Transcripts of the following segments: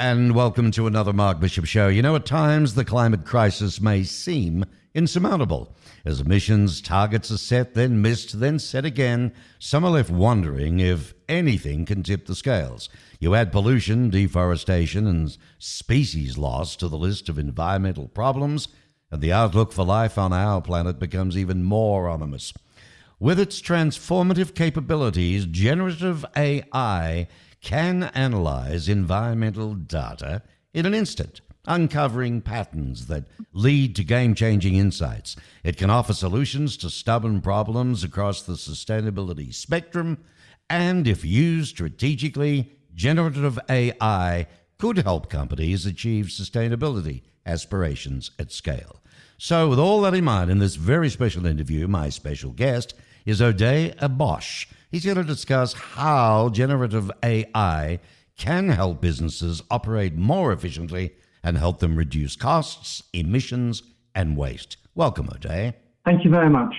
And welcome to another Mark Bishop Show. You know, at times the climate crisis may seem insurmountable. As emissions targets are set, then missed, then set again, some are left wondering if anything can tip the scales. You add pollution, deforestation, and species loss to the list of environmental problems, and the outlook for life on our planet becomes even more ominous. With its transformative capabilities, generative AI can analyze environmental data in an instant, uncovering patterns that lead to game-changing insights. It can offer solutions to stubborn problems across the sustainability spectrum, and if used strategically, generative AI could help companies achieve sustainability aspirations at scale. So with all that in mind, in this very special interview, my special guest is Oday Abbosh. He's here to discuss how generative AI can help businesses operate more efficiently and help them reduce costs, emissions, and waste. Welcome, Oday. Thank you very much.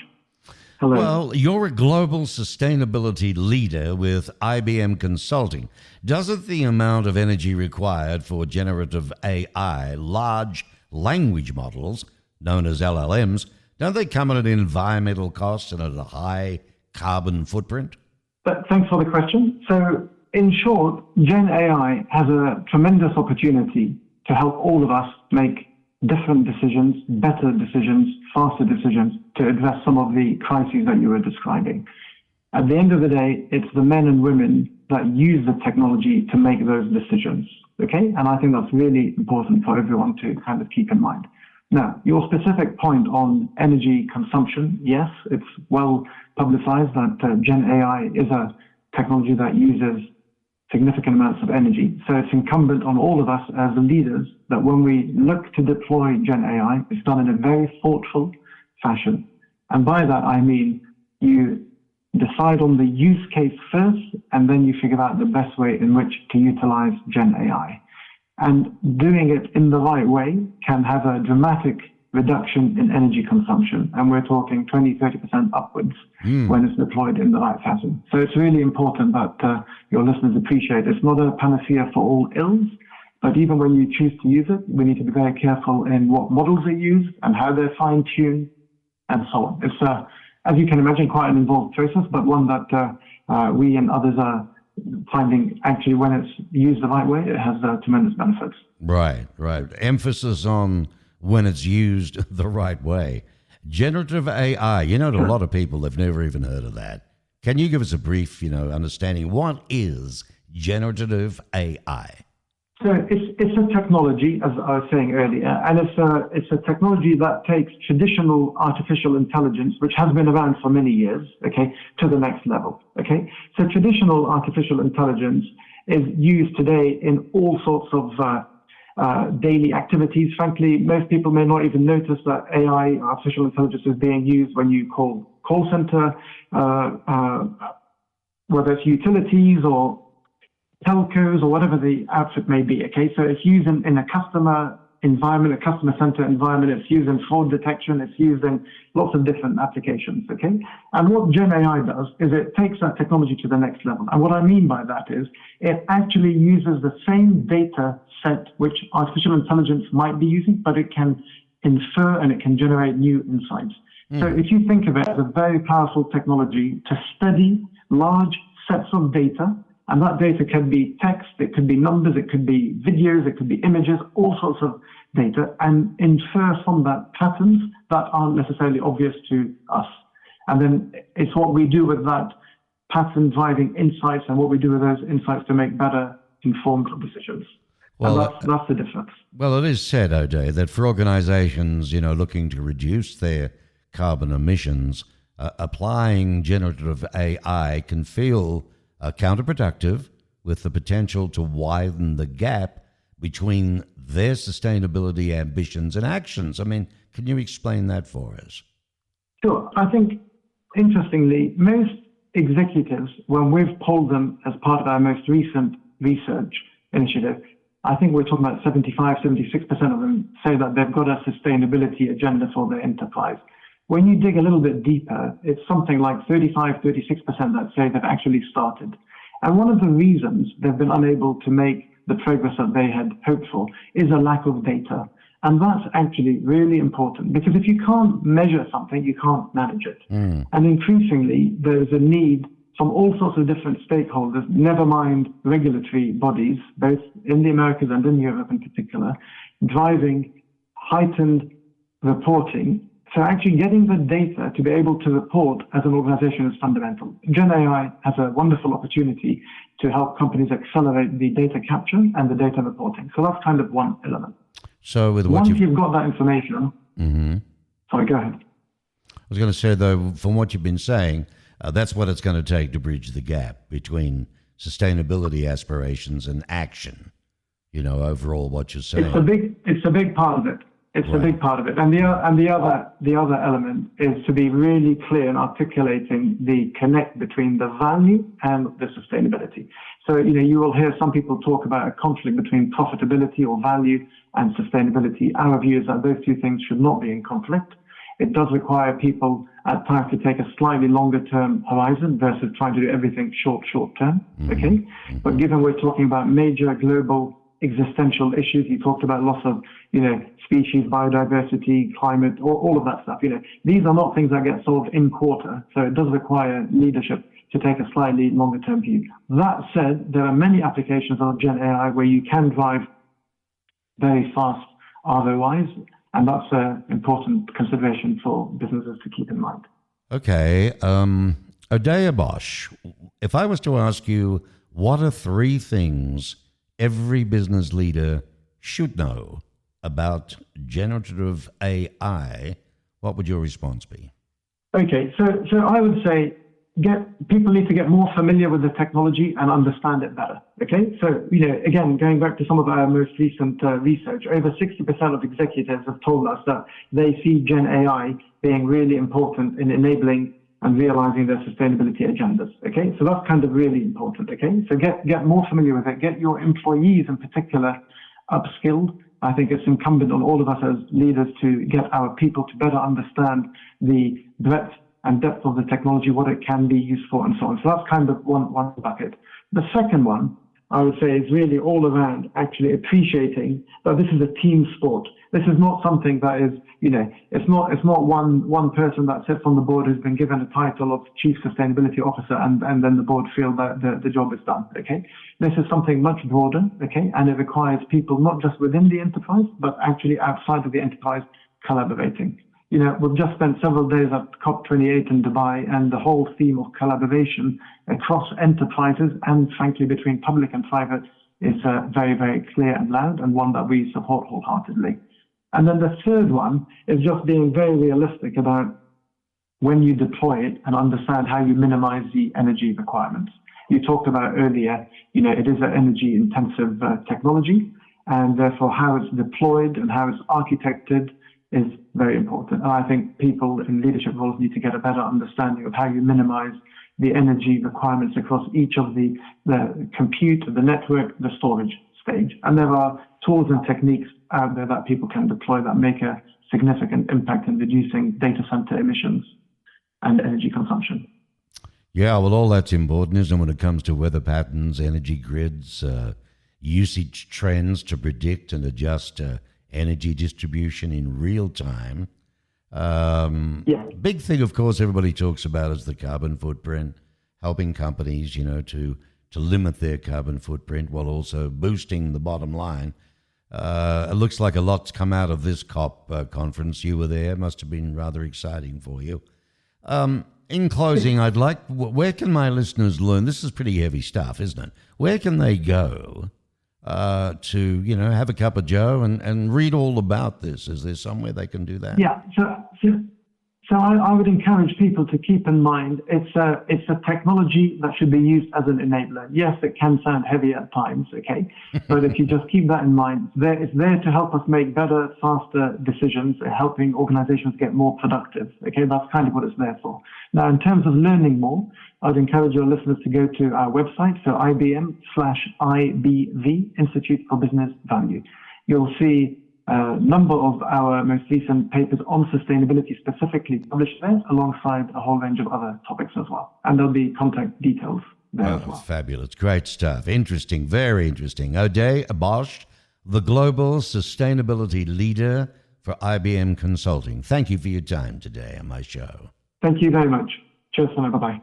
Hello. Well, you're a global sustainability leader with IBM Consulting. Doesn't the amount of energy required for generative AI, large language models, known as LLMs, don't they come at an environmental cost and at a high carbon footprint? But thanks for the question. So, in short, Gen AI has a tremendous opportunity to help all of us make different decisions, better decisions, faster decisions to address some of the crises that you were describing. At the end of the day, it's the men and women that use the technology to make those decisions. Okay? And I think that's really important for everyone to kind of keep in mind. Now, your specific point on energy consumption, yes, it's well publicized that Gen AI is a technology that uses significant amounts of energy. So it's incumbent on all of us as leaders that when we look to deploy Gen AI, it's done in a very thoughtful fashion. And by that, I mean you decide on the use case first, and then you figure out the best way in which to utilize Gen AI. And doing it in the right way can have a dramatic reduction in energy consumption. And we're talking 20-30% upwards when it's deployed in the right fashion. So it's really important that your listeners appreciate it's not a panacea for all ills, but even when you choose to use it, we need to be very careful in what models are used and how they're fine-tuned and so on. It's, as you can imagine, quite an involved process, but one that we and others are finding actually when it's used the right way, it has tremendous benefits. Right. Emphasis on when it's used the right way. Generative AI, a lot of people have never even heard of that. Can you give us a brief, understanding what is generative AI? So it's a technology, as I was saying earlier, and it's a technology that takes traditional artificial intelligence, which has been around for many years, okay, to the next level, okay? So traditional artificial intelligence is used today in all sorts of daily activities. Frankly, most people may not even notice that AI, artificial intelligence, is being used when you call center, whether it's utilities or telcos or whatever the outfit may be, okay? So it's used in a customer environment, a customer center environment. It's used in fraud detection. It's used in lots of different applications, okay? And what Gen AI does is it takes that technology to the next level. And what I mean by that is it actually uses the same data set which artificial intelligence might be using, but it can infer and it can generate new insights. So if you think of it as a very powerful technology to study large sets of data, and that data can be text, it could be numbers, it could be videos, it could be images, all sorts of data, and infer from that patterns that aren't necessarily obvious to us. And then it's what we do with that pattern driving insights and what we do with those insights to make better informed decisions. Well, and that's the difference. Well, it is said, Oday, that for organizations, looking to reduce their carbon emissions, applying generative AI can feel counterproductive, with the potential to widen the gap between their sustainability ambitions and actions. I mean, can you explain that for us? Sure. I think, interestingly, most executives, when we've polled them as part of our most recent research initiative, I think we're talking about 76% of them say that they've got a sustainability agenda for their enterprise. When you dig a little bit deeper, it's something like 35-36% that say they've actually started. And one of the reasons they've been unable to make the progress that they had hoped for, is a lack of data. And that's actually really important, because if you can't measure something, you can't manage it. And increasingly, there's a need from all sorts of different stakeholders, never mind regulatory bodies, both in the Americas and in Europe in particular, driving heightened reporting. So actually getting the data to be able to report as an organization is fundamental. Gen AI has a wonderful opportunity to help companies accelerate the data capture and the data reporting. So that's kind of one element. So with once you've got that information, sorry, go ahead. I was going to say, though, from what you've been saying, that's what it's going to take to bridge the gap between sustainability aspirations and action. You know, overall, what you're saying. It's a big part of it. It's a big part of it. And the other element is to be really clear in articulating the connect between the value and the sustainability. So, you know, you will hear some people talk about a conflict between profitability or value and sustainability. Our view is that those two things should not be in conflict. It does require people at times to take a slightly longer term horizon versus trying to do everything short term. Okay. But given we're talking about major global existential issues, you talked about loss of, you know, species, biodiversity, climate, all of that stuff. You know, these are not things that get solved in quarter. So it does require leadership to take a slightly longer term view. That said, there are many applications of Gen AI where you can drive very fast ROIs, and that's an important consideration for businesses to keep in mind. Okay. Oday, Abbosh, if I was to ask you, what are three things every business leader should know about generative AI, what would your response be? Okay, so I would say people need to get more familiar with the technology and understand it better. Okay, so, you know, again, going back to some of our most recent research, over 60% of executives have told us that they see Gen AI being really important in enabling and realizing their sustainability agendas. Okay, so that's kind of really important. Okay, so get more familiar with it. Get your employees in particular upskilled. I think it's incumbent on all of us as leaders to get our people to better understand the breadth and depth of the technology, what it can be used for, and so on. So that's kind of one bucket. The second one, I would say, is really all around actually appreciating that this is a team sport. This is not something that is, you know, it's not one person that sits on the board who's been given a title of Chief Sustainability Officer and then the board feel that the job is done. Okay, this is something much broader. Okay, and it requires people not just within the enterprise but actually outside of the enterprise collaborating. You know, we've just spent several days at COP28 in Dubai, and the whole theme of collaboration across enterprises and, frankly, between public and private is very, very clear and loud, and one that we support wholeheartedly. And then the third one is just being very realistic about when you deploy it and understand how you minimize the energy requirements. You talked about earlier, you know, it is an energy-intensive technology, and therefore how it's deployed and how it's architected is very important. And I think people in leadership roles need to get a better understanding of how you minimize the energy requirements across each of the compute, the network, the storage stage. And there are tools and techniques out there that people can deploy that make a significant impact in reducing data center emissions and energy consumption. Yeah, well, all that's important, isn't it, when it comes to weather patterns, energy grids, usage trends to predict and adjust energy distribution in real time. Big thing, of course, everybody talks about is the carbon footprint, helping companies, you know, to limit their carbon footprint while also boosting the bottom line. It looks like a lot's come out of this COP conference. You were there. Must have been rather exciting for you. In closing, where can my listeners learn? This is pretty heavy stuff, isn't it? Where can they go to, you know, have a cup of joe and read all about this? Is there somewhere they can do that? Yeah, so I would encourage people to keep in mind it's a technology that should be used as an enabler. Yes, it can sound heavy at times, okay? But if you just keep that in mind, it's there to help us make better, faster decisions, helping organizations get more productive, okay? That's kind of what it's there for. Now, in terms of learning more, I'd encourage your listeners to go to our website, so IBM/IBV, Institute for Business Value. You'll see a number of our most recent papers on sustainability specifically published there, alongside a whole range of other topics as well. And there'll be contact details there as well. Fabulous. Great stuff. Interesting. Very interesting. Oday Abbosh, the global sustainability leader for IBM Consulting. Thank you for your time today on my show. Thank you very much. Cheers, and bye-bye.